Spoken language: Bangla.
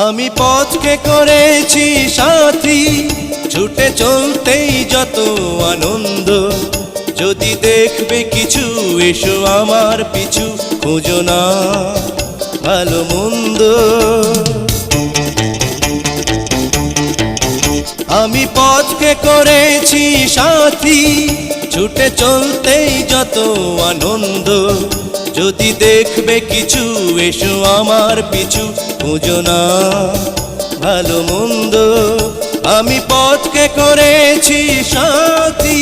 আমি পথকে করেছি সাথী, ছুটে চলতেই যত আনন্দ। যদি দেখবে কিছু এসো আমার পিছু, খোঁজো না ভালো মন্দ। আমি পথকে করেছি সাথী, ছুটে চলতেই যত আনন্দ। যদি দেখবে কিছু এসো আমার পিছু, খোঁজো না ভালো মন্দ। আমি পথকে করেছি সাথী।